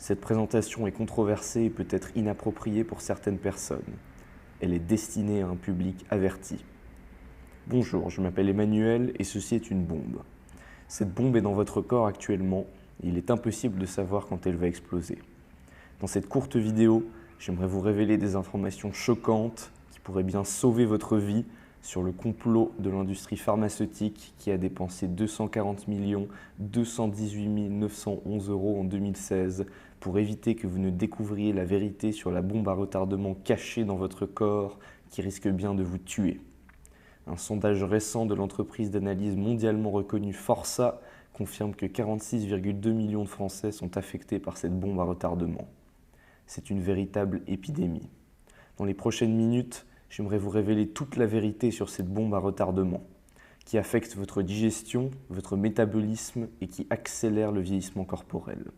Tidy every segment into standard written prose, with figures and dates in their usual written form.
Cette présentation est controversée et peut être inappropriée pour certaines personnes. Elle est destinée à un public averti. Bonjour, je m'appelle Emmanuel et ceci est une bombe. Cette bombe est dans votre corps actuellement et il est impossible de savoir quand elle va exploser. Dans cette courte vidéo, j'aimerais vous révéler des informations choquantes qui pourraient bien sauver votre vie sur le complot de l'industrie pharmaceutique qui a dépensé 240 218 911 € en 2016 pour éviter que vous ne découvriez la vérité sur la bombe à retardement cachée dans votre corps qui risque bien de vous tuer. Un sondage récent de l'entreprise d'analyse mondialement reconnue Forsa confirme que 46,2 millions de Français sont affectés par cette bombe à retardement. C'est une véritable épidémie. Dans les prochaines minutes, j'aimerais vous révéler toute la vérité sur cette bombe à retardement, qui affecte votre digestion, votre métabolisme et qui accélère le vieillissement corporel.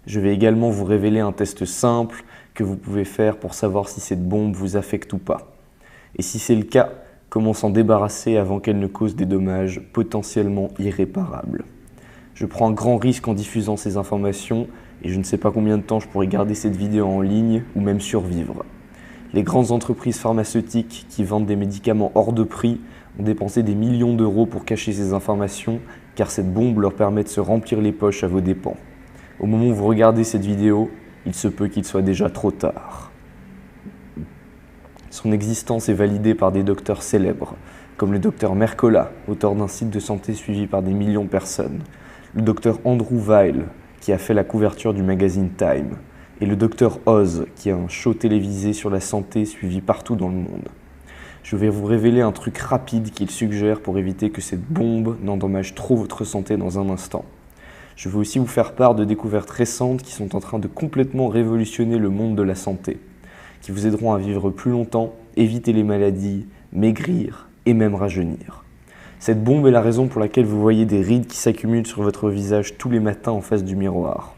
Je vais également vous révéler un test simple que vous pouvez faire pour savoir si cette bombe vous affecte ou pas. Et si c'est le cas, comment s'en débarrasser avant qu'elle ne cause des dommages potentiellement irréparables. Je prends un grand risque en diffusant ces informations et je ne sais pas combien de temps je pourrai garder cette vidéo en ligne ou même survivre. Les grandes entreprises pharmaceutiques qui vendent des médicaments hors de prix ont dépensé des millions d'euros pour cacher ces informations car cette bombe leur permet de se remplir les poches à vos dépens. Au moment où vous regardez cette vidéo, il se peut qu'il soit déjà trop tard. Son existence est validée par des docteurs célèbres, comme le docteur Mercola, auteur d'un site de santé suivi par des millions de personnes, le docteur Andrew Weil, qui a fait la couverture du magazine Time, et le docteur Oz, qui a un show télévisé sur la santé suivi partout dans le monde. Je vais vous révéler un truc rapide qu'il suggère pour éviter que cette bombe n'endommage trop votre santé dans un instant. Je vais aussi vous faire part de découvertes récentes qui sont en train de complètement révolutionner le monde de la santé, qui vous aideront à vivre plus longtemps, éviter les maladies, maigrir et même rajeunir. Cette bombe est la raison pour laquelle vous voyez des rides qui s'accumulent sur votre visage tous les matins en face du miroir.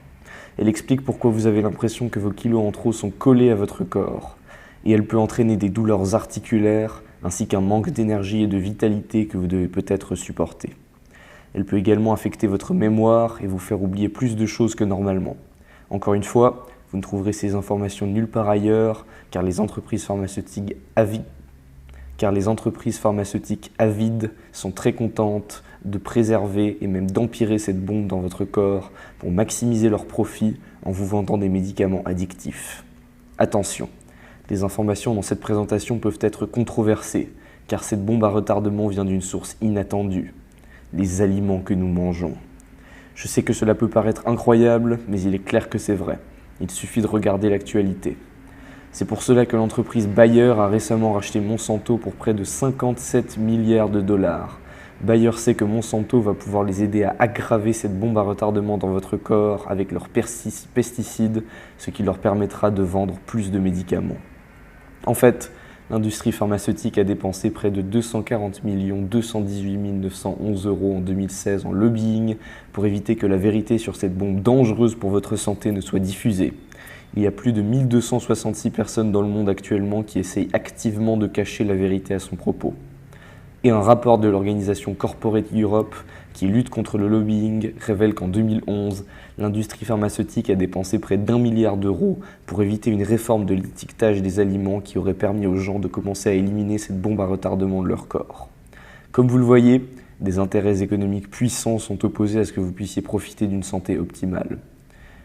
Elle explique pourquoi vous avez l'impression que vos kilos en trop sont collés à votre corps. Et elle peut entraîner des douleurs articulaires ainsi qu'un manque d'énergie et de vitalité que vous devez peut-être supporter. Elle peut également affecter votre mémoire et vous faire oublier plus de choses que normalement. Encore une fois, vous ne trouverez ces informations nulle part ailleurs car les entreprises pharmaceutiques avides sont très contentes de préserver et même d'empirer cette bombe dans votre corps pour maximiser leurs profits en vous vendant des médicaments addictifs. Attention, les informations dans cette présentation peuvent être controversées car cette bombe à retardement vient d'une source inattendue, les aliments que nous mangeons. Je sais que cela peut paraître incroyable, mais il est clair que c'est vrai. Il suffit de regarder l'actualité. C'est pour cela que l'entreprise Bayer a récemment racheté Monsanto pour près de 57 milliards de dollars. Bayer sait que Monsanto va pouvoir les aider à aggraver cette bombe à retardement dans votre corps avec leurs pesticides, ce qui leur permettra de vendre plus de médicaments. En fait, l'industrie pharmaceutique a dépensé près de 240 218 911 € en 2016 en lobbying pour éviter que la vérité sur cette bombe dangereuse pour votre santé ne soit diffusée. Il y a plus de 1266 personnes dans le monde actuellement qui essayent activement de cacher la vérité à son propos. Et un rapport de l'organisation Corporate Europe qui lutte contre le lobbying révèle qu'en 2011, l'industrie pharmaceutique a dépensé près d'1 milliard d'euros pour éviter une réforme de l'étiquetage des aliments qui aurait permis aux gens de commencer à éliminer cette bombe à retardement de leur corps. Comme vous le voyez, des intérêts économiques puissants sont opposés à ce que vous puissiez profiter d'une santé optimale.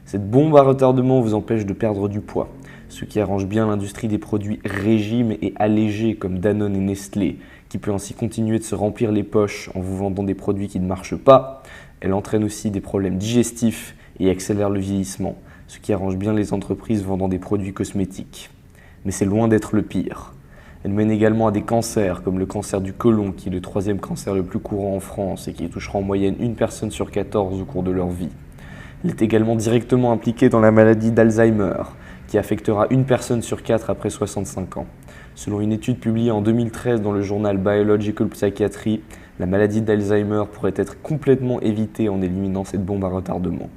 Cette bombe à retardement vous empêche de perdre du poids, ce qui arrange bien l'industrie des produits régimes et allégés comme Danone et Nestlé, qui peut ainsi continuer de se remplir les poches en vous vendant des produits qui ne marchent pas. Elle entraîne aussi des problèmes digestifs et accélère le vieillissement, ce qui arrange bien les entreprises vendant des produits cosmétiques. Mais c'est loin d'être le pire. Elle mène également à des cancers, comme le cancer du côlon, qui est le 3e cancer le plus courant en France et qui touchera en moyenne une personne sur 14 au cours de leur vie. Elle est également directement impliquée dans la maladie d'Alzheimer, qui affectera une personne sur 4 après 65 ans. Selon une étude publiée en 2013 dans le journal Biological Psychiatry, la maladie d'Alzheimer pourrait être complètement évitée en éliminant cette bombe à retardement.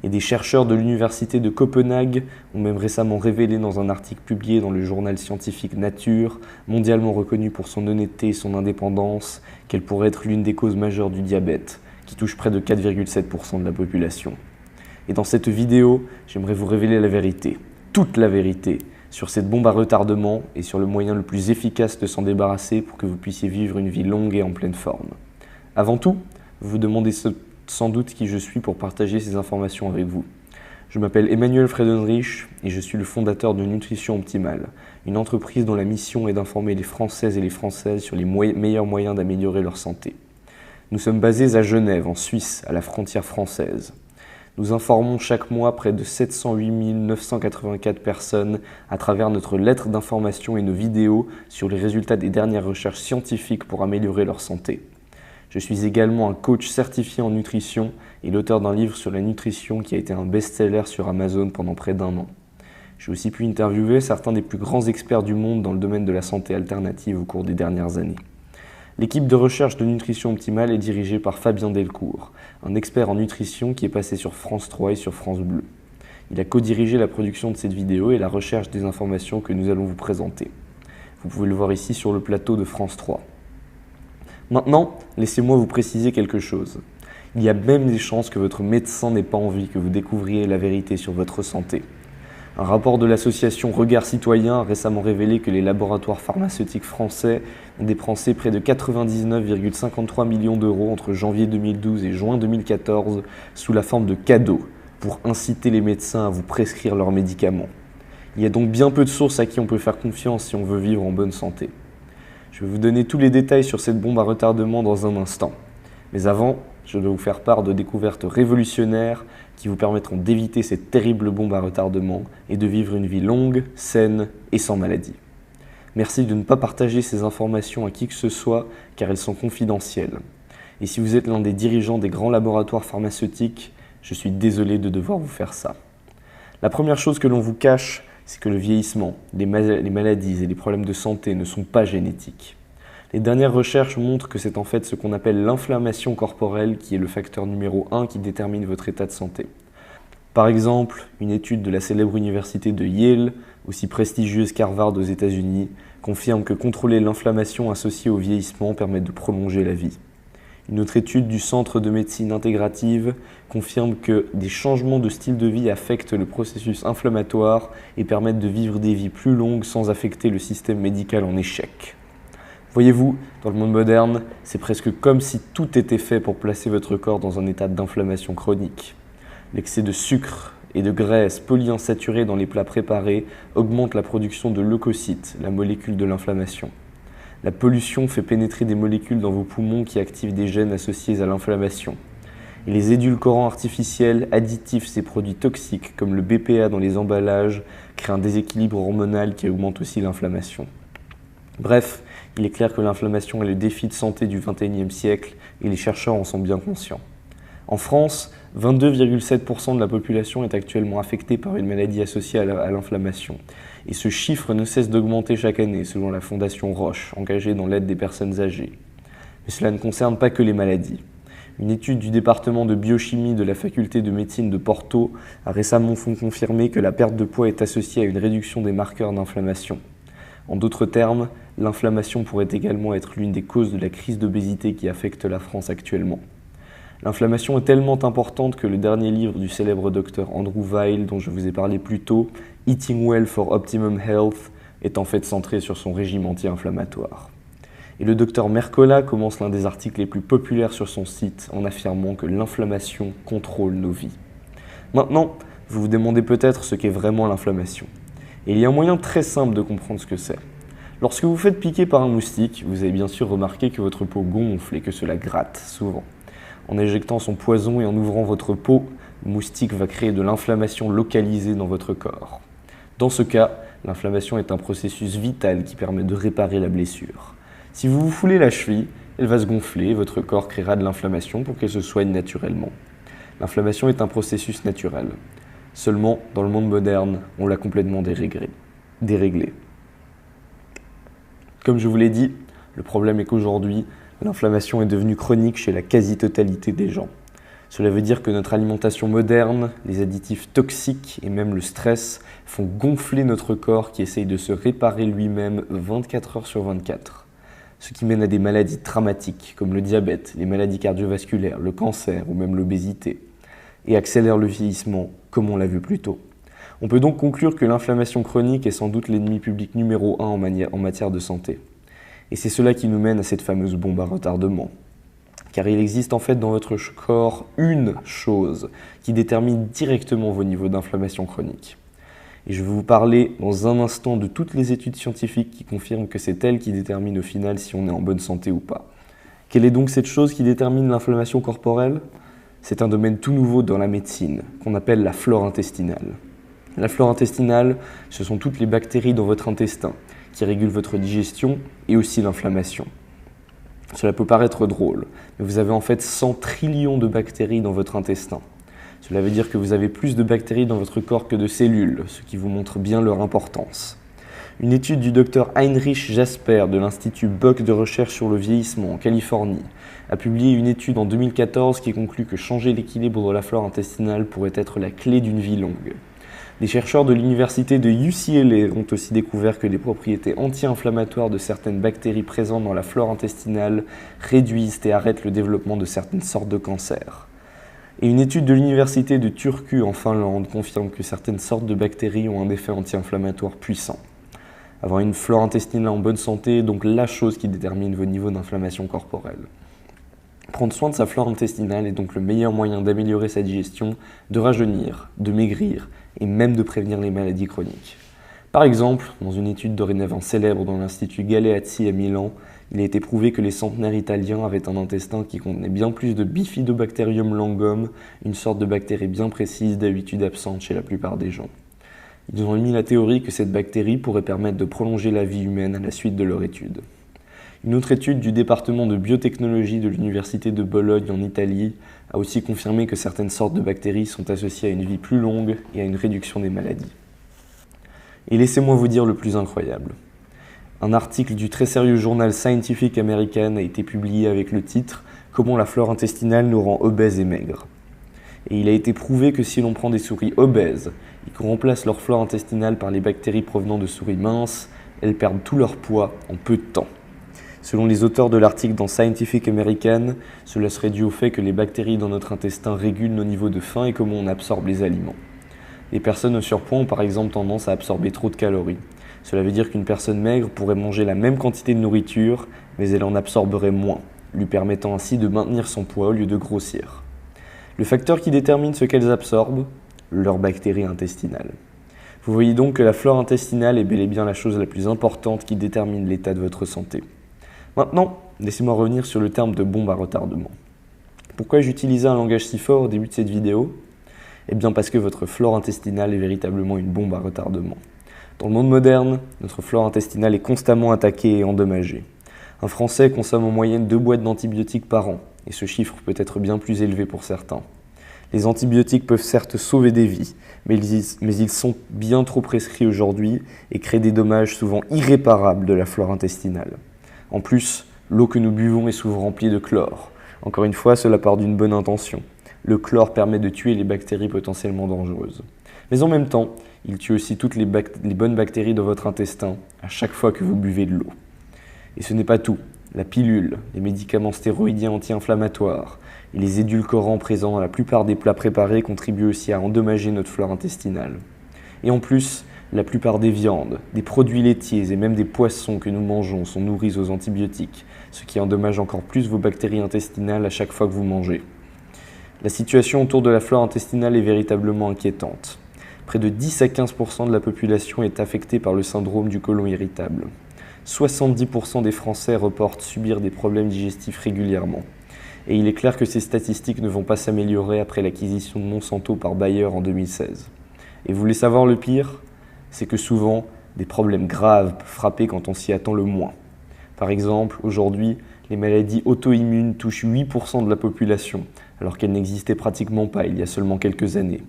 Et des chercheurs de l'université de Copenhague ont même récemment révélé dans un article publié dans le journal scientifique Nature, mondialement reconnu pour son honnêteté et son indépendance, qu'elle pourrait être l'une des causes majeures du diabète, qui touche près de 4,7% de la population. Et dans cette vidéo, j'aimerais vous révéler la vérité, toute la vérité, sur cette bombe à retardement et sur le moyen le plus efficace de s'en débarrasser pour que vous puissiez vivre une vie longue et en pleine forme. Avant tout, vous vous demandez sans doute qui je suis pour partager ces informations avec vous. Je m'appelle Emmanuel Friedenrich et je suis le fondateur de Nutrition Optimale, une entreprise dont la mission est d'informer les Françaises et les Françaises sur les meilleurs moyens d'améliorer leur santé. Nous sommes basés à Genève, en Suisse, à la frontière française. Nous informons chaque mois près de 708 984 personnes à travers notre lettre d'information et nos vidéos sur les résultats des dernières recherches scientifiques pour améliorer leur santé. Je suis également un coach certifié en nutrition et l'auteur d'un livre sur la nutrition qui a été un best-seller sur Amazon pendant près d'1 an. J'ai aussi pu interviewer certains des plus grands experts du monde dans le domaine de la santé alternative au cours des dernières années. L'équipe de recherche de Nutrition Optimale est dirigée par Fabien Delcourt, un expert en nutrition qui est passé sur France 3 et sur France Bleu. Il a co-dirigé la production de cette vidéo et la recherche des informations que nous allons vous présenter. Vous pouvez le voir ici sur le plateau de France 3. Maintenant, laissez-moi vous préciser quelque chose. Il y a même des chances que votre médecin n'ait pas envie que vous découvriez la vérité sur votre santé. Un rapport de l'association Regard Citoyen a récemment révélé que les laboratoires pharmaceutiques français ont dépensé près de 99,53 millions d'euros entre janvier 2012 et juin 2014 sous la forme de cadeaux pour inciter les médecins à vous prescrire leurs médicaments. Il y a donc bien peu de sources à qui on peut faire confiance si on veut vivre en bonne santé. Je vais vous donner tous les détails sur cette bombe à retardement dans un instant. Mais avant, je dois vous faire part de découvertes révolutionnaires qui vous permettront d'éviter cette terrible bombe à retardement et de vivre une vie longue, saine et sans maladie. Merci de ne pas partager ces informations à qui que ce soit car elles sont confidentielles. Et si vous êtes l'un des dirigeants des grands laboratoires pharmaceutiques, je suis désolé de devoir vous faire ça. La première chose que l'on vous cache, c'est que le vieillissement, les maladies et les problèmes de santé ne sont pas génétiques. Les dernières recherches montrent que c'est en fait ce qu'on appelle l'inflammation corporelle qui est le facteur numéro 1 qui détermine votre état de santé. Par exemple, une étude de la célèbre université de Yale, aussi prestigieuse qu'Harvard aux États-Unis, confirme que contrôler l'inflammation associée au vieillissement permet de prolonger la vie. Une autre étude du Centre de médecine intégrative confirme que des changements de style de vie affectent le processus inflammatoire et permettent de vivre des vies plus longues sans affecter le système médical en échec. Voyez-vous, dans le monde moderne, c'est presque comme si tout était fait pour placer votre corps dans un état d'inflammation chronique. L'excès de sucre et de graisse polyinsaturée dans les plats préparés augmente la production de leucocytes, la molécule de l'inflammation. La pollution fait pénétrer des molécules dans vos poumons qui activent des gènes associés à l'inflammation. Et les édulcorants artificiels, additifs et produits toxiques comme le BPA dans les emballages créent un déséquilibre hormonal qui augmente aussi l'inflammation. Bref, il est clair que l'inflammation est le défi de santé du XXIe siècle et les chercheurs en sont bien conscients. En France, 22,7% de la population est actuellement affectée par une maladie associée à l'inflammation. Et ce chiffre ne cesse d'augmenter chaque année selon la Fondation Roche, engagée dans l'aide des personnes âgées. Mais cela ne concerne pas que les maladies. Une étude du département de biochimie de la faculté de médecine de Porto a récemment confirmé que la perte de poids est associée à une réduction des marqueurs d'inflammation. En d'autres termes, l'inflammation pourrait également être l'une des causes de la crise d'obésité qui affecte la France actuellement. L'inflammation est tellement importante que le dernier livre du célèbre docteur Andrew Weil, dont je vous ai parlé plus tôt, Eating Well for Optimum Health, est en fait centré sur son régime anti-inflammatoire. Et le docteur Mercola commence l'un des articles les plus populaires sur son site en affirmant que l'inflammation contrôle nos vies. Maintenant, vous vous demandez peut-être ce qu'est vraiment l'inflammation. Et il y a un moyen très simple de comprendre ce que c'est. Lorsque vous faites piquer par un moustique, vous avez bien sûr remarqué que votre peau gonfle et que cela gratte souvent. En éjectant son poison et en ouvrant votre peau, le moustique va créer de l'inflammation localisée dans votre corps. Dans ce cas, l'inflammation est un processus vital qui permet de réparer la blessure. Si vous vous foulez la cheville, elle va se gonfler et votre corps créera de l'inflammation pour qu'elle se soigne naturellement. L'inflammation est un processus naturel. Seulement, dans le monde moderne, on l'a complètement déréglé. Comme je vous l'ai dit, le problème est qu'aujourd'hui, l'inflammation est devenue chronique chez la quasi-totalité des gens. Cela veut dire que notre alimentation moderne, les additifs toxiques et même le stress font gonfler notre corps qui essaye de se réparer lui-même 24 heures sur 24. Ce qui mène à des maladies dramatiques comme le diabète, les maladies cardiovasculaires, le cancer ou même l'obésité. et accélère le vieillissement, comme on l'a vu plus tôt. On peut donc conclure que l'inflammation chronique est sans doute l'ennemi public numéro 1 en matière de santé. Et c'est cela qui nous mène à cette fameuse bombe à retardement. Car il existe en fait dans votre corps une chose qui détermine directement vos niveaux d'inflammation chronique. Et je vais vous parler dans un instant de toutes les études scientifiques qui confirment que c'est elle qui détermine au final si on est en bonne santé ou pas. Quelle est donc cette chose qui détermine l'inflammation corporelle ? C'est un domaine tout nouveau dans la médecine, qu'on appelle la flore intestinale. La flore intestinale, ce sont toutes les bactéries dans votre intestin qui régulent votre digestion et aussi l'inflammation. Cela peut paraître drôle, mais vous avez en fait 100 trillions de bactéries dans votre intestin. Cela veut dire que vous avez plus de bactéries dans votre corps que de cellules, ce qui vous montre bien leur importance. Une étude du Dr Heinrich Jasper de l'Institut Buck de recherche sur le vieillissement en Californie a publié une étude en 2014 qui conclut que changer l'équilibre de la flore intestinale pourrait être la clé d'une vie longue. Des chercheurs de l'université de UCLA ont aussi découvert que les propriétés anti-inflammatoires de certaines bactéries présentes dans la flore intestinale réduisent et arrêtent le développement de certaines sortes de cancers. Et une étude de l'université de Turku en Finlande confirme que certaines sortes de bactéries ont un effet anti-inflammatoire puissant. Avoir une flore intestinale en bonne santé est donc la chose qui détermine vos niveaux d'inflammation corporelle. Prendre soin de sa flore intestinale est donc le meilleur moyen d'améliorer sa digestion, de rajeunir, de maigrir et même de prévenir les maladies chroniques. Par exemple, dans une étude dorénavant célèbre dans l'Institut Galeazzi à Milan, il a été prouvé que les centenaires italiens avaient un intestin qui contenait bien plus de Bifidobacterium langum, une sorte de bactérie bien précise d'habitude absente chez la plupart des gens. Ils ont émis la théorie que cette bactérie pourrait permettre de prolonger la vie humaine à la suite de leur étude. Une autre étude du département de biotechnologie de l'Université de Bologne en Italie a aussi confirmé que certaines sortes de bactéries sont associées à une vie plus longue et à une réduction des maladies. Et laissez-moi vous dire le plus incroyable. Un article du très sérieux journal Scientific American a été publié avec le titre « Comment la flore intestinale nous rend obèses et maigres ». Et il a été prouvé que si l'on prend des souris obèses et qu'on remplace leur flore intestinale par les bactéries provenant de souris minces, elles perdent tout leur poids en peu de temps. Selon les auteurs de l'article dans Scientific American, cela serait dû au fait que les bactéries dans notre intestin régulent nos niveaux de faim et comment on absorbe les aliments. Les personnes au surpoids ont par exemple tendance à absorber trop de calories. Cela veut dire qu'une personne maigre pourrait manger la même quantité de nourriture, mais elle en absorberait moins, lui permettant ainsi de maintenir son poids au lieu de grossir. Le facteur qui détermine ce qu'elles absorbent, leurs bactéries intestinales. Vous voyez donc que la flore intestinale est bel et bien la chose la plus importante qui détermine l'état de votre santé. Maintenant, laissez-moi revenir sur le terme de bombe à retardement. Pourquoi j'utilisais un langage si fort au début de cette vidéo ? Eh bien parce que votre flore intestinale est véritablement une bombe à retardement. Dans le monde moderne, notre flore intestinale est constamment attaquée et endommagée. Un Français consomme en moyenne 2 boîtes d'antibiotiques par an, et ce chiffre peut être bien plus élevé pour certains. Les antibiotiques peuvent certes sauver des vies, mais ils sont bien trop prescrits aujourd'hui et créent des dommages souvent irréparables de la flore intestinale. En plus, l'eau que nous buvons est souvent remplie de chlore. Encore une fois, cela part d'une bonne intention. Le chlore permet de tuer les bactéries potentiellement dangereuses. Mais en même temps, il tue aussi toutes les bonnes bactéries dans votre intestin à chaque fois que vous buvez de l'eau. Et ce n'est pas tout. La pilule, les médicaments stéroïdiens anti-inflammatoires et les édulcorants présents dans la plupart des plats préparés contribuent aussi à endommager notre flore intestinale. Et en plus, la plupart des viandes, des produits laitiers et même des poissons que nous mangeons sont nourris aux antibiotiques, ce qui endommage encore plus vos bactéries intestinales à chaque fois que vous mangez. La situation autour de la flore intestinale est véritablement inquiétante. Près de 10 à 15% de la population est affectée par le syndrome du côlon irritable. 70% des Français reportent subir des problèmes digestifs régulièrement. Et il est clair que ces statistiques ne vont pas s'améliorer après l'acquisition de Monsanto par Bayer en 2016. Et vous voulez savoir le pire ? C'est que souvent, des problèmes graves peuvent frapper quand on s'y attend le moins. Par exemple, aujourd'hui, les maladies auto-immunes touchent 8% de la population, alors qu'elles n'existaient pratiquement pas il y a seulement quelques années.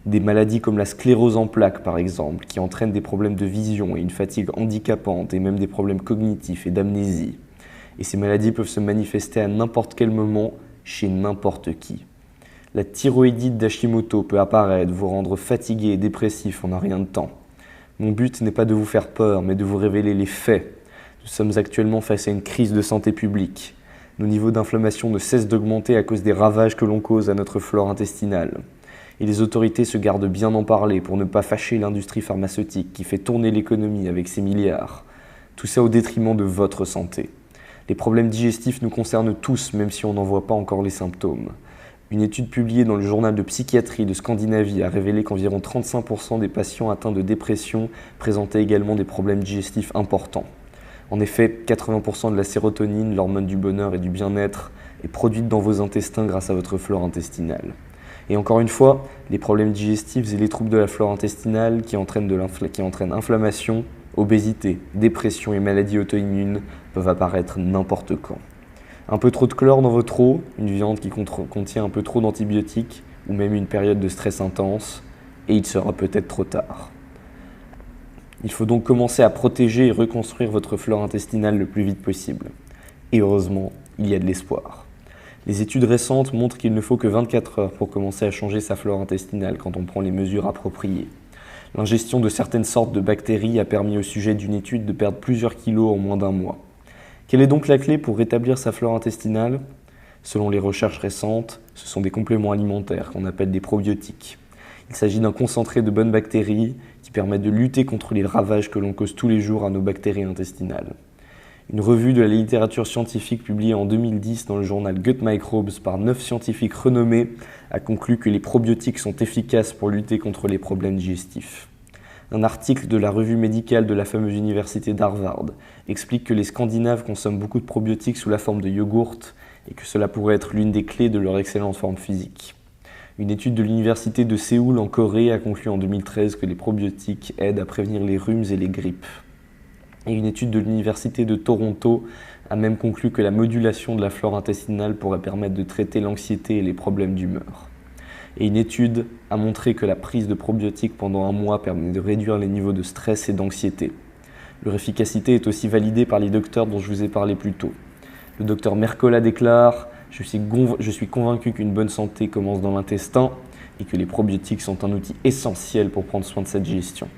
Des maladies comme la sclérose en plaques, par exemple, qui entraînent des problèmes de vision et une fatigue handicapante et même des problèmes cognitifs et d'amnésie. Et ces maladies peuvent se manifester à n'importe quel moment, chez n'importe qui. La thyroïdite d'Hashimoto peut apparaître, vous rendre fatigué et dépressif en un rien de temps. Mon but n'est pas de vous faire peur, mais de vous révéler les faits. Nous sommes actuellement face à une crise de santé publique. Nos niveaux d'inflammation ne cessent d'augmenter à cause des ravages que l'on cause à notre flore intestinale. Et les autorités se gardent bien d'en parler pour ne pas fâcher l'industrie pharmaceutique qui fait tourner l'économie avec ses milliards. Tout ça au détriment de votre santé. Les problèmes digestifs nous concernent tous, même si on n'en voit pas encore les symptômes. Une étude publiée dans le journal de psychiatrie de Scandinavie a révélé qu'environ 35% des patients atteints de dépression présentaient également des problèmes digestifs importants. En effet, 80% de la sérotonine, l'hormone du bonheur et du bien-être, est produite dans vos intestins grâce à votre flore intestinale. Et encore une fois, les problèmes digestifs et les troubles de la flore intestinale qui entraînent inflammation, obésité, dépression et maladies auto-immunes peuvent apparaître n'importe quand. Un peu trop de chlore dans votre eau, une viande qui contient un peu trop d'antibiotiques ou même une période de stress intense, et il sera peut-être trop tard. Il faut donc commencer à protéger et reconstruire votre flore intestinale le plus vite possible. Et heureusement, il y a de l'espoir. Les études récentes montrent qu'il ne faut que 24 heures pour commencer à changer sa flore intestinale quand on prend les mesures appropriées. L'ingestion de certaines sortes de bactéries a permis au sujet d'une étude de perdre plusieurs kilos en moins d'1 mois. Quelle est donc la clé pour rétablir sa flore intestinale ? Selon les recherches récentes, ce sont des compléments alimentaires qu'on appelle des probiotiques. Il s'agit d'un concentré de bonnes bactéries qui permettent de lutter contre les ravages que l'on cause tous les jours à nos bactéries intestinales. Une revue de la littérature scientifique publiée en 2010 dans le journal Gut Microbes par 9 scientifiques renommés a conclu que les probiotiques sont efficaces pour lutter contre les problèmes digestifs. Un article de la revue médicale de la fameuse université d'Harvard explique que les Scandinaves consomment beaucoup de probiotiques sous la forme de yogourt et que cela pourrait être l'une des clés de leur excellente forme physique. Une étude de l'université de Séoul en Corée a conclu en 2013 que les probiotiques aident à prévenir les rhumes et les grippes. Et une étude de l'université de Toronto a même conclu que la modulation de la flore intestinale pourrait permettre de traiter l'anxiété et les problèmes d'humeur. Et une étude a montré que la prise de probiotiques pendant 1 mois permet de réduire les niveaux de stress et d'anxiété. Leur efficacité est aussi validée par les docteurs dont je vous ai parlé plus tôt. Le docteur Mercola déclare « Je suis convaincu qu'une bonne santé commence dans l'intestin et que les probiotiques sont un outil essentiel pour prendre soin de cette digestion. »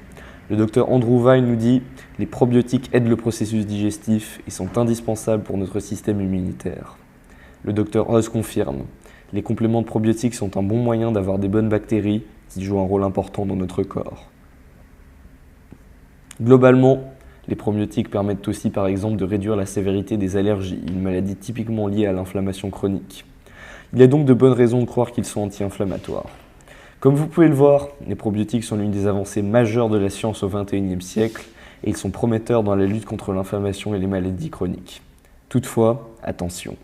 Le docteur Andrew Weil nous dit « Les probiotiques aident le processus digestif et sont indispensables pour notre système immunitaire. » Le docteur Oz confirme « Les compléments de probiotiques sont un bon moyen d'avoir des bonnes bactéries qui jouent un rôle important dans notre corps. » Globalement, les probiotiques permettent aussi par exemple de réduire la sévérité des allergies, une maladie typiquement liée à l'inflammation chronique. Il y a donc de bonnes raisons de croire qu'ils sont anti-inflammatoires. Comme vous pouvez le voir, les probiotiques sont l'une des avancées majeures de la science au XXIe siècle et ils sont prometteurs dans la lutte contre l'inflammation et les maladies chroniques. Toutefois, attention,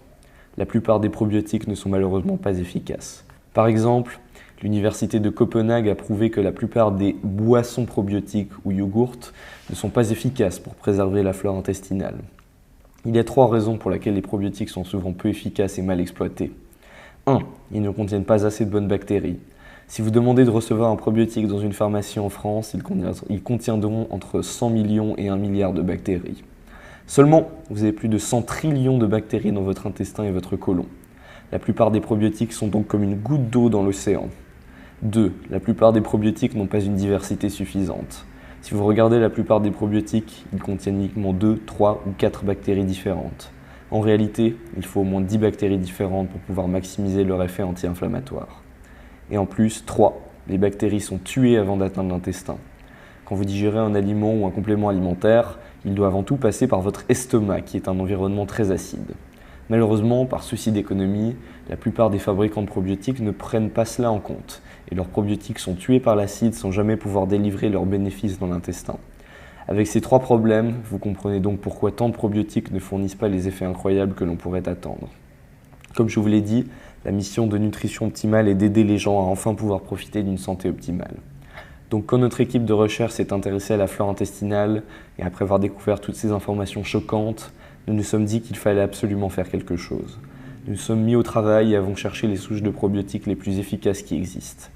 la plupart des probiotiques ne sont malheureusement pas efficaces. Par exemple, l'université de Copenhague a prouvé que la plupart des boissons probiotiques ou yogourts ne sont pas efficaces pour préserver la flore intestinale. Il y a 3 raisons pour lesquelles les probiotiques sont souvent peu efficaces et mal exploités. 1. Ils ne contiennent pas assez de bonnes bactéries. Si vous demandez de recevoir un probiotique dans une pharmacie en France, ils contiendront entre 100 millions et 1 milliard de bactéries. Seulement, vous avez plus de 100 trillions de bactéries dans votre intestin et votre côlon. La plupart des probiotiques sont donc comme une goutte d'eau dans l'océan. 2. La plupart des probiotiques n'ont pas une diversité suffisante. Si vous regardez la plupart des probiotiques, ils contiennent uniquement 2, 3 ou 4 bactéries différentes. En réalité, il faut au moins 10 bactéries différentes pour pouvoir maximiser leur effet anti-inflammatoire. Et en plus, 3. Les bactéries sont tuées avant d'atteindre l'intestin. Quand vous digérez un aliment ou un complément alimentaire, il doit avant tout passer par votre estomac, qui est un environnement très acide. Malheureusement, par souci d'économie, la plupart des fabricants de probiotiques ne prennent pas cela en compte, et leurs probiotiques sont tués par l'acide sans jamais pouvoir délivrer leurs bénéfices dans l'intestin. Avec ces 3 problèmes, vous comprenez donc pourquoi tant de probiotiques ne fournissent pas les effets incroyables que l'on pourrait attendre. Comme je vous l'ai dit, la mission de Nutrition Optimale est d'aider les gens à enfin pouvoir profiter d'une santé optimale. Donc quand notre équipe de recherche s'est intéressée à la flore intestinale, et après avoir découvert toutes ces informations choquantes, nous nous sommes dit qu'il fallait absolument faire quelque chose. Nous nous sommes mis au travail et avons cherché les souches de probiotiques les plus efficaces qui existent.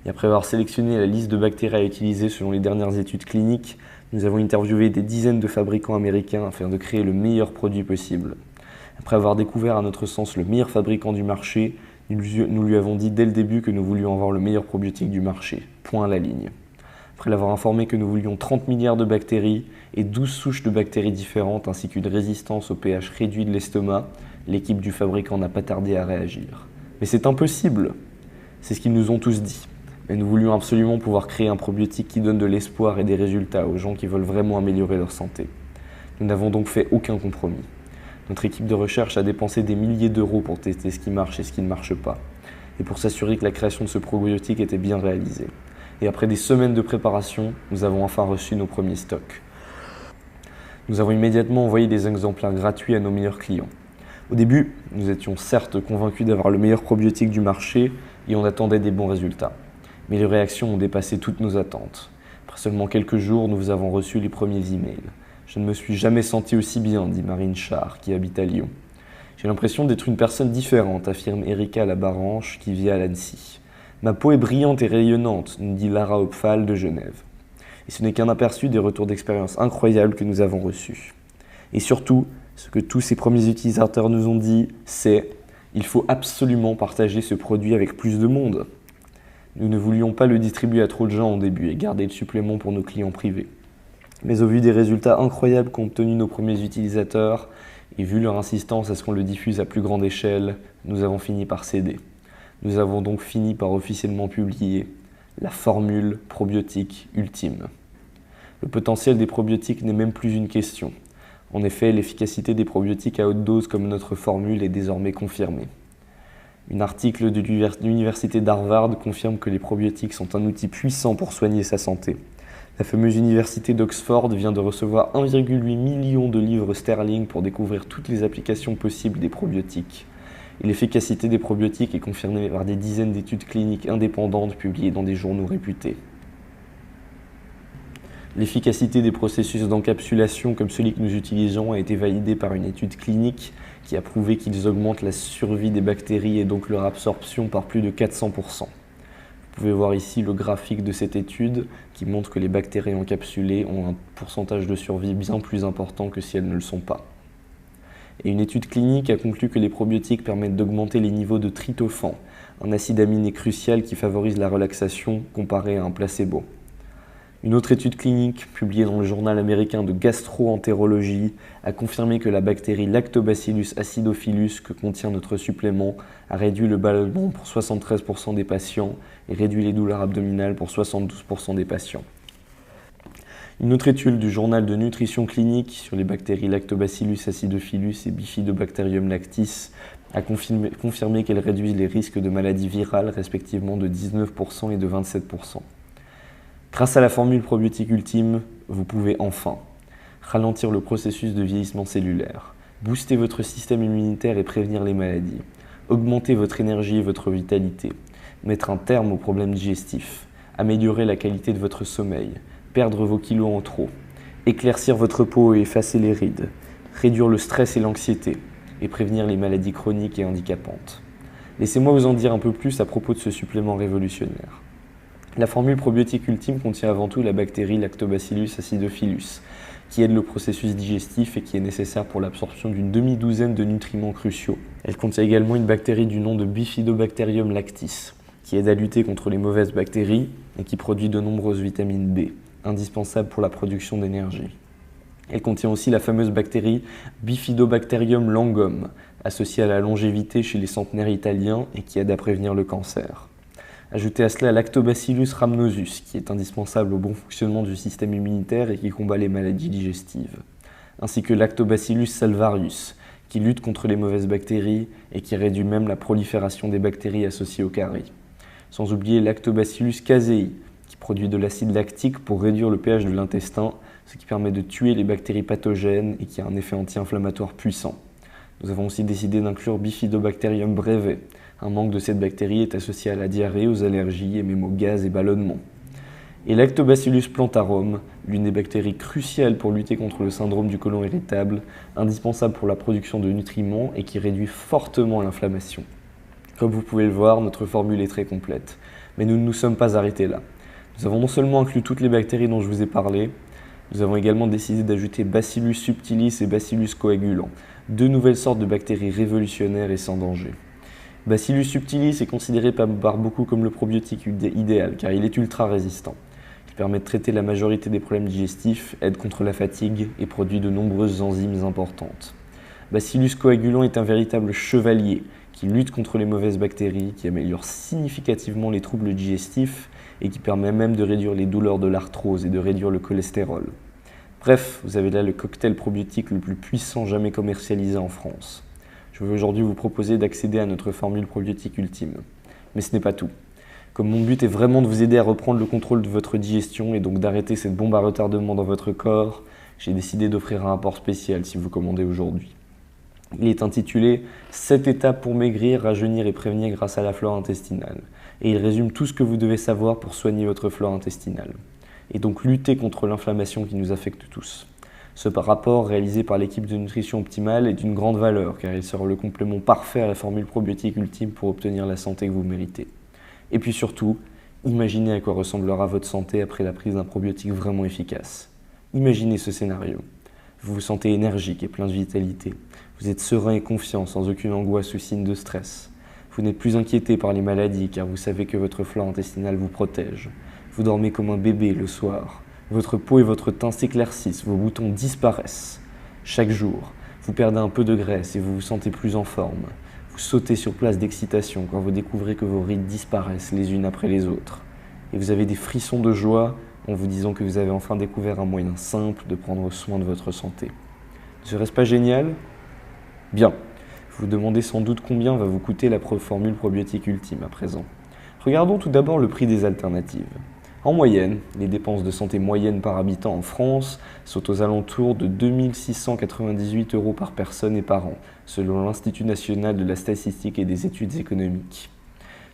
Et après avoir sélectionné la liste de bactéries à utiliser selon les dernières études cliniques, nous avons interviewé des dizaines de fabricants américains afin de créer le meilleur produit possible. Après avoir découvert à notre sens le meilleur fabricant du marché, nous lui avons dit dès le début que nous voulions avoir le meilleur probiotique du marché. Point à la ligne. Après l'avoir informé que nous voulions 30 milliards de bactéries et 12 souches de bactéries différentes ainsi qu'une résistance au pH réduit de l'estomac, l'équipe du fabricant n'a pas tardé à réagir. Mais c'est impossible! C'est ce qu'ils nous ont tous dit. Mais nous voulions absolument pouvoir créer un probiotique qui donne de l'espoir et des résultats aux gens qui veulent vraiment améliorer leur santé. Nous n'avons donc fait aucun compromis. Notre équipe de recherche a dépensé des milliers d'euros pour tester ce qui marche et ce qui ne marche pas, et pour s'assurer que la création de ce probiotique était bien réalisée. Et après des semaines de préparation, nous avons enfin reçu nos premiers stocks. Nous avons immédiatement envoyé des exemplaires gratuits à nos meilleurs clients. Au début, nous étions certes convaincus d'avoir le meilleur probiotique du marché et on attendait des bons résultats. Mais les réactions ont dépassé toutes nos attentes. Après seulement quelques jours, nous avons reçu les premiers emails. « Je ne me suis jamais senti aussi bien », dit Marine Char, qui habite à Lyon. « J'ai l'impression d'être une personne différente », affirme Erika Labaranche, qui vit à l'Annecy. « Ma peau est brillante et rayonnante », nous dit Lara Hopfal de Genève. Et ce n'est qu'un aperçu des retours d'expérience incroyables que nous avons reçus. Et surtout, ce que tous ces premiers utilisateurs nous ont dit, c'est « Il faut absolument partager ce produit avec plus de monde ». Nous ne voulions pas le distribuer à trop de gens au début et garder le supplément pour nos clients privés. Mais au vu des résultats incroyables qu'ont obtenus nos premiers utilisateurs, et vu leur insistance à ce qu'on le diffuse à plus grande échelle, nous avons fini par céder. Nous avons donc fini par officiellement publier la formule probiotique ultime. Le potentiel des probiotiques n'est même plus une question. En effet, l'efficacité des probiotiques à haute dose comme notre formule est désormais confirmée. Un article de l'université d'Harvard confirme que les probiotiques sont un outil puissant pour soigner sa santé. La fameuse université d'Oxford vient de recevoir 1,8 million de livres sterling pour découvrir toutes les applications possibles des probiotiques. Et l'efficacité des probiotiques est confirmée par des dizaines d'études cliniques indépendantes publiées dans des journaux réputés. L'efficacité des processus d'encapsulation comme celui que nous utilisons a été validée par une étude clinique qui a prouvé qu'ils augmentent la survie des bactéries et donc leur absorption par plus de 400%. Vous pouvez voir ici le graphique de cette étude qui montre que les bactéries encapsulées ont un pourcentage de survie bien plus important que si elles ne le sont pas. Et une étude clinique a conclu que les probiotiques permettent d'augmenter les niveaux de tryptophane, un acide aminé crucial qui favorise la relaxation comparé à un placebo. Une autre étude clinique, publiée dans le journal américain de gastroentérologie, a confirmé que la bactérie Lactobacillus acidophilus que contient notre supplément a réduit le ballonnement pour 73% des patients et réduit les douleurs abdominales pour 72% des patients. Une autre étude du journal de nutrition clinique sur les bactéries Lactobacillus acidophilus et Bifidobacterium lactis a confirmé qu'elles réduisent les risques de maladies virales respectivement de 19% et de 27%. Grâce à la formule probiotique ultime, vous pouvez enfin ralentir le processus de vieillissement cellulaire, booster votre système immunitaire et prévenir les maladies, augmenter votre énergie et votre vitalité, mettre un terme aux problèmes digestifs, améliorer la qualité de votre sommeil, perdre vos kilos en trop, éclaircir votre peau et effacer les rides, réduire le stress et l'anxiété et prévenir les maladies chroniques et handicapantes. Laissez-moi vous en dire un peu plus à propos de ce supplément révolutionnaire. La formule probiotique ultime contient avant tout la bactérie Lactobacillus acidophilus, qui aide le processus digestif et qui est nécessaire pour l'absorption d'une demi-douzaine de nutriments cruciaux. Elle contient également une bactérie du nom de Bifidobacterium lactis, qui aide à lutter contre les mauvaises bactéries et qui produit de nombreuses vitamines B, indispensables pour la production d'énergie. Elle contient aussi la fameuse bactérie Bifidobacterium langum, associée à la longévité chez les centenaires italiens et qui aide à prévenir le cancer. Ajoutez à cela Lactobacillus rhamnosus, qui est indispensable au bon fonctionnement du système immunitaire et qui combat les maladies digestives, ainsi que Lactobacillus salvarius, qui lutte contre les mauvaises bactéries et qui réduit même la prolifération des bactéries associées au caries. Sans oublier Lactobacillus casei, qui produit de l'acide lactique pour réduire le pH de l'intestin, ce qui permet de tuer les bactéries pathogènes et qui a un effet anti-inflammatoire puissant. Nous avons aussi décidé d'inclure Bifidobacterium breve. Un manque de cette bactérie est associé à la diarrhée, aux allergies et même aux gaz et ballonnements. Et Lactobacillus plantarum, l'une des bactéries cruciales pour lutter contre le syndrome du côlon irritable, indispensable pour la production de nutriments et qui réduit fortement l'inflammation. Comme vous pouvez le voir, notre formule est très complète. Mais nous ne nous sommes pas arrêtés là. Nous avons non seulement inclus toutes les bactéries dont je vous ai parlé, nous avons également décidé d'ajouter Bacillus subtilis et Bacillus coagulant, deux nouvelles sortes de bactéries révolutionnaires et sans danger. Bacillus subtilis est considéré par beaucoup comme le probiotique idéal car il est ultra résistant. Il permet de traiter la majorité des problèmes digestifs, aide contre la fatigue et produit de nombreuses enzymes importantes. Bacillus coagulant est un véritable chevalier qui lutte contre les mauvaises bactéries, qui améliore significativement les troubles digestifs et qui permet même de réduire les douleurs de l'arthrose et de réduire le cholestérol. Bref, vous avez là le cocktail probiotique le plus puissant jamais commercialisé en France. Je veux aujourd'hui vous proposer d'accéder à notre formule probiotique ultime. Mais ce n'est pas tout. Comme mon but est vraiment de vous aider à reprendre le contrôle de votre digestion et donc d'arrêter cette bombe à retardement dans votre corps, j'ai décidé d'offrir un rapport spécial si vous commandez aujourd'hui. Il est intitulé « 7 étapes pour maigrir, rajeunir et prévenir grâce à la flore intestinale » et il résume tout ce que vous devez savoir pour soigner votre flore intestinale et donc lutter contre l'inflammation qui nous affecte tous. Ce rapport, réalisé par l'équipe de nutrition optimale, est d'une grande valeur car il sera le complément parfait à la formule probiotique ultime pour obtenir la santé que vous méritez. Et puis surtout, imaginez à quoi ressemblera votre santé après la prise d'un probiotique vraiment efficace. Imaginez ce scénario. Vous vous sentez énergique et plein de vitalité. Vous êtes serein et confiant sans aucune angoisse ou signe de stress. Vous n'êtes plus inquiété par les maladies car vous savez que votre flore intestinale vous protège. Vous dormez comme un bébé le soir. Votre peau et votre teint s'éclaircissent, vos boutons disparaissent. Chaque jour, vous perdez un peu de graisse et vous vous sentez plus en forme. Vous sautez sur place d'excitation quand vous découvrez que vos rides disparaissent les unes après les autres. Et vous avez des frissons de joie en vous disant que vous avez enfin découvert un moyen simple de prendre soin de votre santé. Ne serait-ce pas génial ? Bien, vous vous demandez sans doute combien va vous coûter la formule probiotique ultime à présent. Regardons tout d'abord le prix des alternatives. En moyenne, les dépenses de santé moyennes par habitant en France sont aux alentours de 2 698 € par personne et par an, selon l'Institut national de la statistique et des études économiques.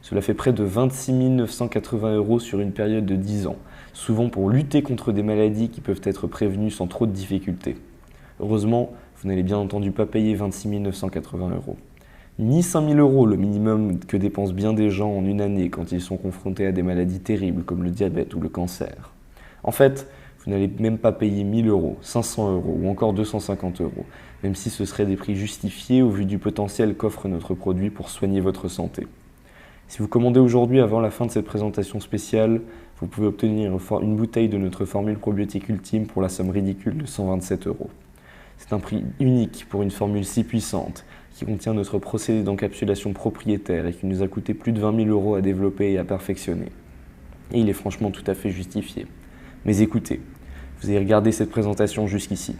Cela fait près de 26 980 € sur une période de 10 ans, souvent pour lutter contre des maladies qui peuvent être prévenues sans trop de difficultés. Heureusement, vous n'allez bien entendu pas payer 26 980 €. Ni 5 000 €, le minimum que dépensent bien des gens en une année quand ils sont confrontés à des maladies terribles comme le diabète ou le cancer. En fait, vous n'allez même pas payer 1 000 €, 500 € ou encore 250 €, même si ce seraient des prix justifiés au vu du potentiel qu'offre notre produit pour soigner votre santé. Si vous commandez aujourd'hui avant la fin de cette présentation spéciale, vous pouvez obtenir une bouteille de notre formule probiotique ultime pour la somme ridicule de 127 €. C'est un prix unique pour une formule si puissante qui contient notre procédé d'encapsulation propriétaire et qui nous a coûté plus de 20 000 € à développer et à perfectionner. Et il est franchement tout à fait justifié. Mais écoutez, vous avez regardé cette présentation jusqu'ici.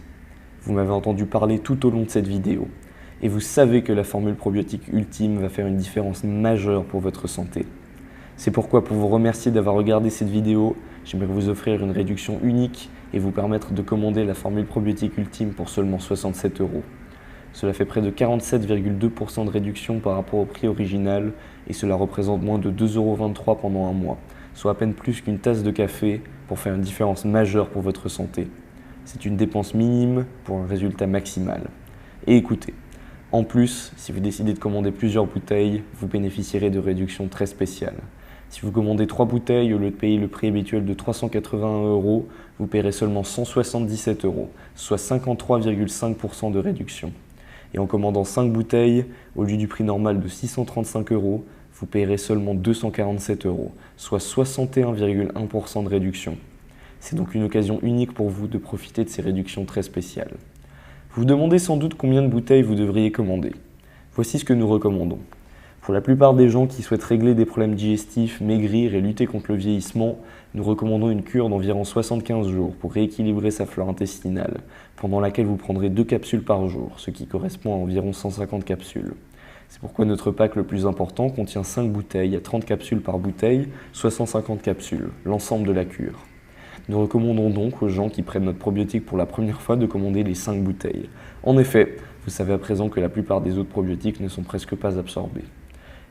Vous m'avez entendu parler tout au long de cette vidéo. Et vous savez que la formule probiotique ultime va faire une différence majeure pour votre santé. C'est pourquoi, pour vous remercier d'avoir regardé cette vidéo, j'aimerais vous offrir une réduction unique et vous permettre de commander la formule probiotique ultime pour seulement 67 €. Cela fait près de 47,2% de réduction par rapport au prix original et cela représente moins de 2,23 € pendant un mois, soit à peine plus qu'une tasse de café pour faire une différence majeure pour votre santé. C'est une dépense minime pour un résultat maximal. Et écoutez, en plus, si vous décidez de commander plusieurs bouteilles, vous bénéficierez de réductions très spéciales. Si vous commandez 3 bouteilles, au lieu de payer le prix habituel de 381 €, vous paierez seulement 177 €, soit 53,5% de réduction. Et en commandant 5 bouteilles, au lieu du prix normal de 635 €, vous paierez seulement 247 €, soit 61,1% de réduction. C'est donc une occasion unique pour vous de profiter de ces réductions très spéciales. Vous vous demandez sans doute combien de bouteilles vous devriez commander. Voici ce que nous recommandons. Pour la plupart des gens qui souhaitent régler des problèmes digestifs, maigrir et lutter contre le vieillissement, nous recommandons une cure d'environ 75 jours pour rééquilibrer sa flore intestinale, pendant laquelle vous prendrez 2 capsules par jour, ce qui correspond à environ 150 capsules. C'est pourquoi notre pack le plus important contient 5 bouteilles à 30 capsules par bouteille, soit 150 capsules, l'ensemble de la cure. Nous recommandons donc aux gens qui prennent notre probiotique pour la première fois de commander les 5 bouteilles. En effet, vous savez à présent que la plupart des autres probiotiques ne sont presque pas absorbés.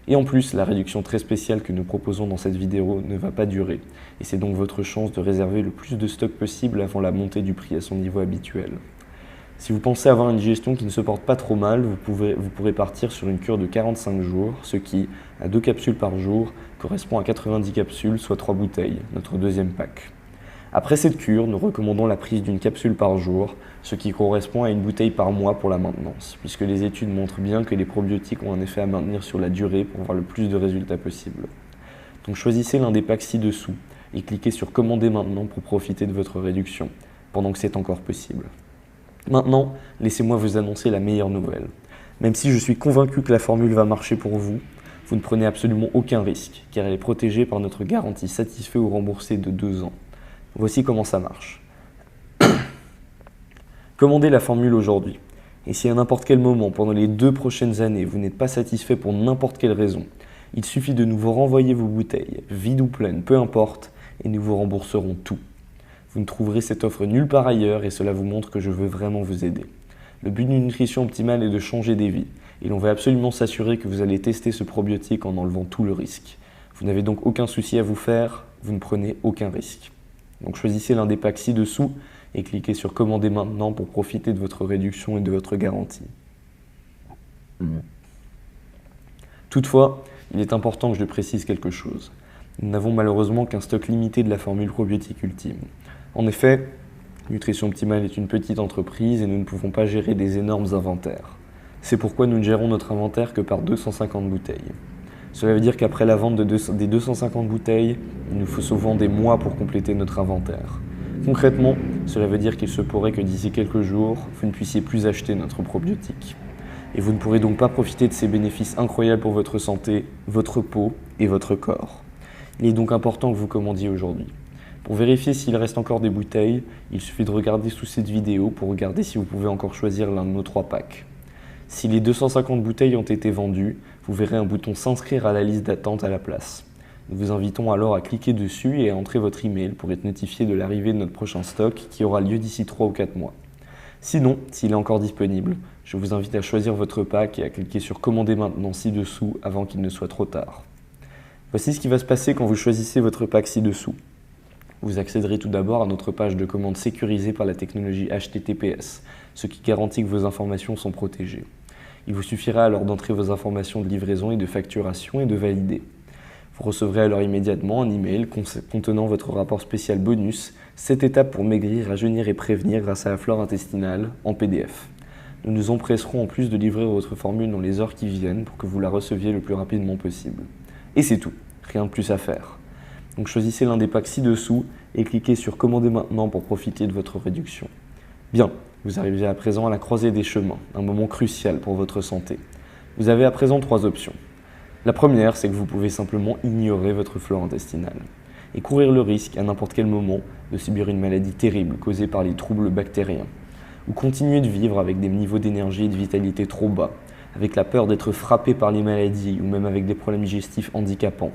Et en plus, la réduction très spéciale que nous proposons dans cette vidéo ne va pas durer, et c'est donc votre chance de réserver le plus de stock possible avant la montée du prix à son niveau habituel. Si vous pensez avoir une digestion qui ne se porte pas trop mal, vous pourrez partir sur une cure de 45 jours, ce qui, à 2 capsules par jour, correspond à 90 capsules, soit 3 bouteilles, notre deuxième pack. Après cette cure, nous recommandons la prise d'une capsule par jour, ce qui correspond à une bouteille par mois pour la maintenance, puisque les études montrent bien que les probiotiques ont un effet à maintenir sur la durée pour avoir le plus de résultats possible. Donc choisissez l'un des packs ci-dessous, et cliquez sur commander maintenant pour profiter de votre réduction, pendant que c'est encore possible. Maintenant, laissez-moi vous annoncer la meilleure nouvelle. Même si je suis convaincu que la formule va marcher pour vous, vous ne prenez absolument aucun risque, car elle est protégée par notre garantie satisfait ou remboursé de 2 ans. Voici comment ça marche. Commandez la formule aujourd'hui. Et si à n'importe quel moment, pendant les 2 prochaines années, vous n'êtes pas satisfait pour n'importe quelle raison, il suffit de nous renvoyer vos bouteilles, vides ou pleines, peu importe, et nous vous rembourserons tout. Vous ne trouverez cette offre nulle part ailleurs et cela vous montre que je veux vraiment vous aider. Le but d'une nutrition optimale est de changer des vies et l'on veut absolument s'assurer que vous allez tester ce probiotique en enlevant tout le risque. Vous n'avez donc aucun souci à vous faire, vous ne prenez aucun risque. Donc choisissez l'un des packs ci-dessous et cliquez sur commander maintenant pour profiter de votre réduction et de votre garantie. Toutefois, il est important que je précise quelque chose. Nous n'avons malheureusement qu'un stock limité de la formule probiotique ultime. En effet, Nutrition Optimale est une petite entreprise et nous ne pouvons pas gérer des énormes inventaires. C'est pourquoi nous ne gérons notre inventaire que par 250 bouteilles. Cela veut dire qu'après la vente des 250 bouteilles, il nous faut souvent des mois pour compléter notre inventaire. Concrètement, cela veut dire qu'il se pourrait que d'ici quelques jours, vous ne puissiez plus acheter notre probiotique. Et vous ne pourrez donc pas profiter de ces bénéfices incroyables pour votre santé, votre peau et votre corps. Il est donc important que vous commandiez aujourd'hui. Pour vérifier s'il reste encore des bouteilles, il suffit de regarder sous cette vidéo pour regarder si vous pouvez encore choisir l'un de nos 3 packs. Si les 250 bouteilles ont été vendues, vous verrez un bouton s'inscrire à la liste d'attente à la place. Nous vous invitons alors à cliquer dessus et à entrer votre email pour être notifié de l'arrivée de notre prochain stock qui aura lieu d'ici 3 ou 4 mois. Sinon, s'il est encore disponible, je vous invite à choisir votre pack et à cliquer sur commander maintenant ci-dessous avant qu'il ne soit trop tard. Voici ce qui va se passer quand vous choisissez votre pack ci-dessous. Vous accéderez tout d'abord à notre page de commande sécurisée par la technologie HTTPS, ce qui garantit que vos informations sont protégées. Il vous suffira alors d'entrer vos informations de livraison et de facturation et de valider. Vous recevrez alors immédiatement un email contenant votre rapport spécial bonus, 7 étapes pour maigrir, rajeunir et prévenir grâce à la flore intestinale, en PDF. Nous nous empresserons en plus de livrer votre formule dans les heures qui viennent pour que vous la receviez le plus rapidement possible. Et c'est tout, rien de plus à faire. Donc choisissez l'un des packs ci-dessous et cliquez sur commander maintenant pour profiter de votre réduction. Bien, vous arrivez à présent à la croisée des chemins, un moment crucial pour votre santé. Vous avez à présent 3 options. La première, c'est que vous pouvez simplement ignorer votre flore intestinale et courir le risque à n'importe quel moment de subir une maladie terrible causée par les troubles bactériens. Ou continuer de vivre avec des niveaux d'énergie et de vitalité trop bas, avec la peur d'être frappé par les maladies ou même avec des problèmes digestifs handicapants,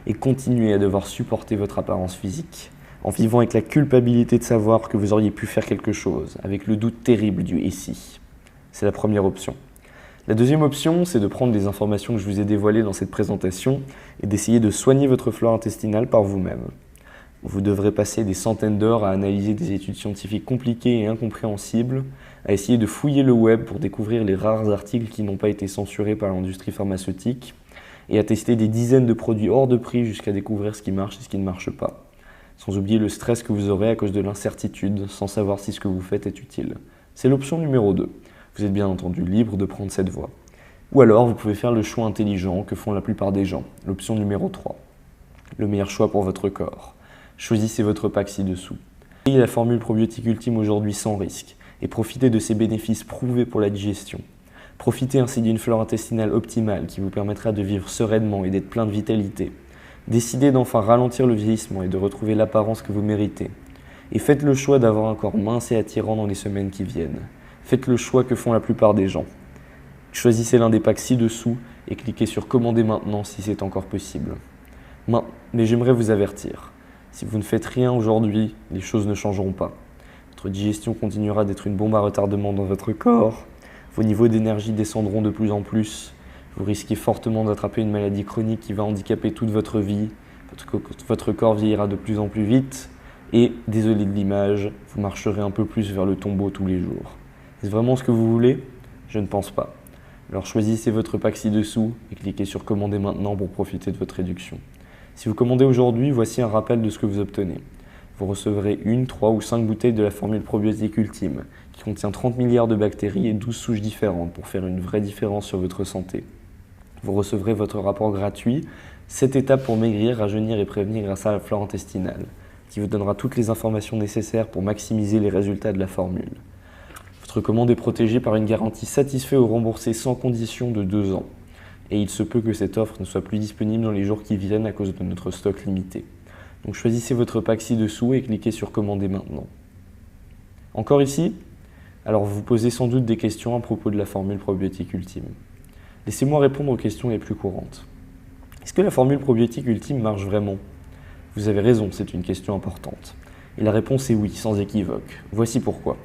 et continuer à devoir supporter votre apparence physique, en vivant avec la culpabilité de savoir que vous auriez pu faire quelque chose, avec le doute terrible du « et si ». C'est la première option. La deuxième option, c'est de prendre les informations que je vous ai dévoilées dans cette présentation et d'essayer de soigner votre flore intestinale par vous-même. Vous devrez passer des centaines d'heures à analyser des études scientifiques compliquées et incompréhensibles, à essayer de fouiller le web pour découvrir les rares articles qui n'ont pas été censurés par l'industrie pharmaceutique, et à tester des dizaines de produits hors de prix jusqu'à découvrir ce qui marche et ce qui ne marche pas. Sans oublier le stress que vous aurez à cause de l'incertitude, sans savoir si ce que vous faites est utile. C'est l'option numéro 2. Vous êtes bien entendu libre de prendre cette voie. Ou alors, vous pouvez faire le choix intelligent que font la plupart des gens. L'option numéro 3. Le meilleur choix pour votre corps. Choisissez votre pack ci-dessous. Ayez la formule probiotique ultime aujourd'hui sans risque et profitez de ses bénéfices prouvés pour la digestion. Profitez ainsi d'une flore intestinale optimale qui vous permettra de vivre sereinement et d'être plein de vitalité. Décidez d'enfin ralentir le vieillissement et de retrouver l'apparence que vous méritez. Et faites le choix d'avoir un corps mince et attirant dans les semaines qui viennent. Faites le choix que font la plupart des gens. Choisissez l'un des packs ci-dessous et cliquez sur commander maintenant si c'est encore possible. Mais j'aimerais vous avertir. Si vous ne faites rien aujourd'hui, les choses ne changeront pas. Votre digestion continuera d'être une bombe à retardement dans votre corps. Vos niveaux d'énergie descendront de plus en plus. Vous risquez fortement d'attraper une maladie chronique qui va handicaper toute votre vie. Votre corps vieillira de plus en plus vite. Et, désolé de l'image, vous marcherez un peu plus vers le tombeau tous les jours. Est-ce vraiment ce que vous voulez? Je ne pense pas. Alors choisissez votre pack ci-dessous et cliquez sur commander maintenant pour profiter de votre réduction. Si vous commandez aujourd'hui, voici un rappel de ce que vous obtenez. Vous recevrez 1, 3 ou 5 bouteilles de la formule probiotique ultime, qui contient 30 milliards de bactéries et 12 souches différentes pour faire une vraie différence sur votre santé. Vous recevrez votre rapport gratuit, 7 étapes pour maigrir, rajeunir et prévenir grâce à la flore intestinale, qui vous donnera toutes les informations nécessaires pour maximiser les résultats de la formule. Votre commande est protégée par une garantie satisfait ou remboursée sans condition de 2 ans. Et il se peut que cette offre ne soit plus disponible dans les jours qui viennent à cause de notre stock limité. Donc choisissez votre pack ci-dessous et cliquez sur commander maintenant. Encore ici? Alors vous vous posez sans doute des questions à propos de la formule probiotique ultime. Laissez-moi répondre aux questions les plus courantes. Est-ce que la formule probiotique ultime marche vraiment? Vous avez raison, c'est une question importante. Et la réponse est oui, sans équivoque. Voici pourquoi.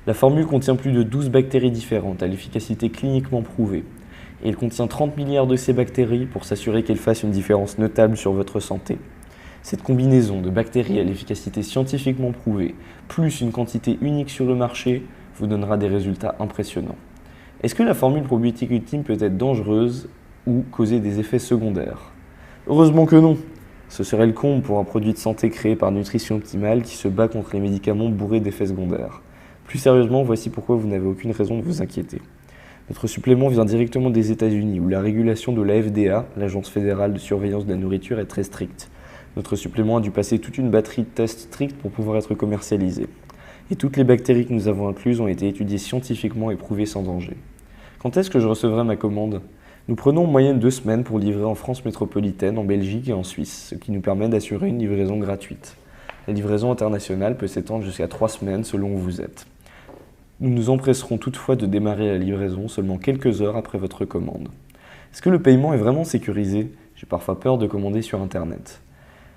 La formule contient plus de 12 bactéries différentes à l'efficacité cliniquement prouvée. Et il contient 30 milliards de ces bactéries pour s'assurer qu'elles fassent une différence notable sur votre santé. Cette combinaison de bactéries à l'efficacité scientifiquement prouvée, plus une quantité unique sur le marché, vous donnera des résultats impressionnants. Est-ce que la formule probiotique ultime peut être dangereuse ou causer des effets secondaires? Heureusement que non. Ce serait le comble pour un produit de santé créé par Nutrition Optimale qui se bat contre les médicaments bourrés d'effets secondaires. Plus sérieusement, voici pourquoi vous n'avez aucune raison de vous inquiéter. Notre supplément vient directement des États-Unis où la régulation de la FDA, l'Agence fédérale de surveillance de la nourriture, est très stricte. Notre supplément a dû passer toute une batterie de tests stricts pour pouvoir être commercialisé. Et toutes les bactéries que nous avons incluses ont été étudiées scientifiquement et prouvées sans danger. Quand est-ce que je recevrai ma commande? Nous prenons en moyenne 2 semaines pour livrer en France métropolitaine, en Belgique et en Suisse, ce qui nous permet d'assurer une livraison gratuite. La livraison internationale peut s'étendre jusqu'à 3 semaines selon où vous êtes. Nous nous empresserons toutefois de démarrer la livraison seulement quelques heures après votre commande. Est-ce que le paiement est vraiment sécurisé? J'ai parfois peur de commander sur Internet.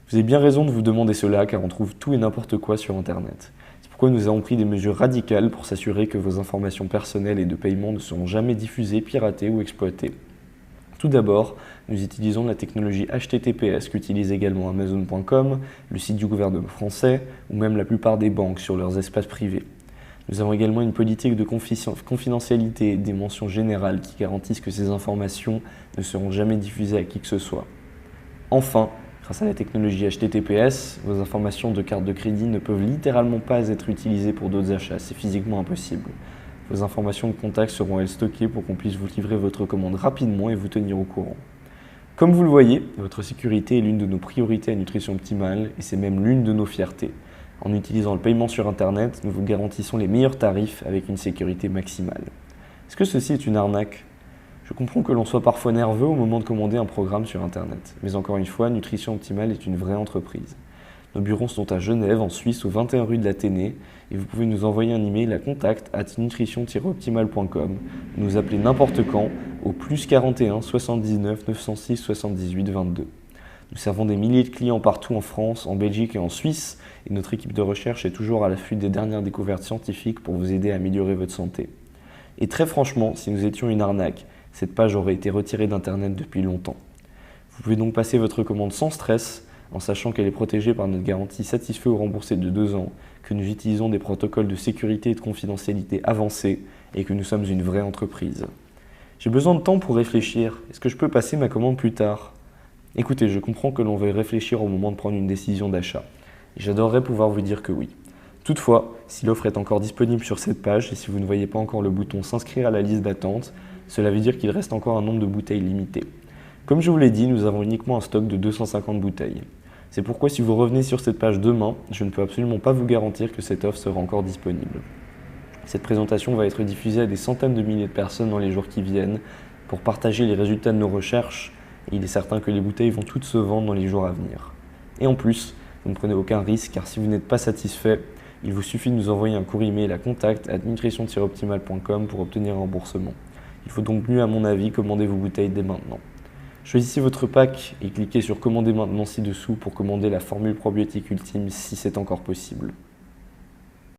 Vous avez bien raison de vous demander cela car on trouve tout et n'importe quoi sur Internet. C'est pourquoi nous avons pris des mesures radicales pour s'assurer que vos informations personnelles et de paiement ne seront jamais diffusées, piratées ou exploitées. Tout d'abord, nous utilisons la technologie HTTPS qu'utilise également Amazon.com, le site du gouvernement français ou même la plupart des banques sur leurs espaces privés. Nous avons également une politique de confidentialité et des mentions générales qui garantissent que ces informations ne seront jamais diffusées à qui que ce soit. Enfin, grâce à la technologie HTTPS, vos informations de carte de crédit ne peuvent littéralement pas être utilisées pour d'autres achats, c'est physiquement impossible. Vos informations de contact seront elles stockées pour qu'on puisse vous livrer votre commande rapidement et vous tenir au courant. Comme vous le voyez, votre sécurité est l'une de nos priorités à Nutrition Optimale et c'est même l'une de nos fiertés. En utilisant le paiement sur Internet, nous vous garantissons les meilleurs tarifs avec une sécurité maximale. Est-ce que ceci est une arnaque? Je comprends que l'on soit parfois nerveux au moment de commander un programme sur Internet, mais encore une fois, Nutrition Optimale est une vraie entreprise. Nos bureaux sont à Genève, en Suisse, au 21 rue de l'Athénée, et vous pouvez nous envoyer un email à contact@nutrition-optimale.com, nous appeler n'importe quand au +41 79 906 78 22. Nous servons des milliers de clients partout en France, en Belgique et en Suisse, et notre équipe de recherche est toujours à l'affût des dernières découvertes scientifiques pour vous aider à améliorer votre santé. Et très franchement, si nous étions une arnaque, cette page aurait été retirée d'Internet depuis longtemps. Vous pouvez donc passer votre commande sans stress, en sachant qu'elle est protégée par notre garantie satisfait ou remboursée de 2 ans, que nous utilisons des protocoles de sécurité et de confidentialité avancés et que nous sommes une vraie entreprise. J'ai besoin de temps pour réfléchir. Est-ce que je peux passer ma commande plus tard? Écoutez, je comprends que l'on veuille réfléchir au moment de prendre une décision d'achat. Et j'adorerais pouvoir vous dire que oui. Toutefois, si l'offre est encore disponible sur cette page et si vous ne voyez pas encore le bouton s'inscrire à la liste d'attente, cela veut dire qu'il reste encore un nombre de bouteilles limité. Comme je vous l'ai dit, nous avons uniquement un stock de 250 bouteilles. C'est pourquoi si vous revenez sur cette page demain, je ne peux absolument pas vous garantir que cette offre sera encore disponible. Cette présentation va être diffusée à des centaines de milliers de personnes dans les jours qui viennent pour partager les résultats de nos recherches et il est certain que les bouteilles vont toutes se vendre dans les jours à venir. Et en plus, vous ne prenez aucun risque car si vous n'êtes pas satisfait, il vous suffit de nous envoyer un courrier mail à contact@nutrition-optimale.com pour obtenir un remboursement. Il faut donc mieux à mon avis commander vos bouteilles dès maintenant. Choisissez votre pack et cliquez sur commander maintenant ci-dessous pour commander la formule probiotique ultime si c'est encore possible.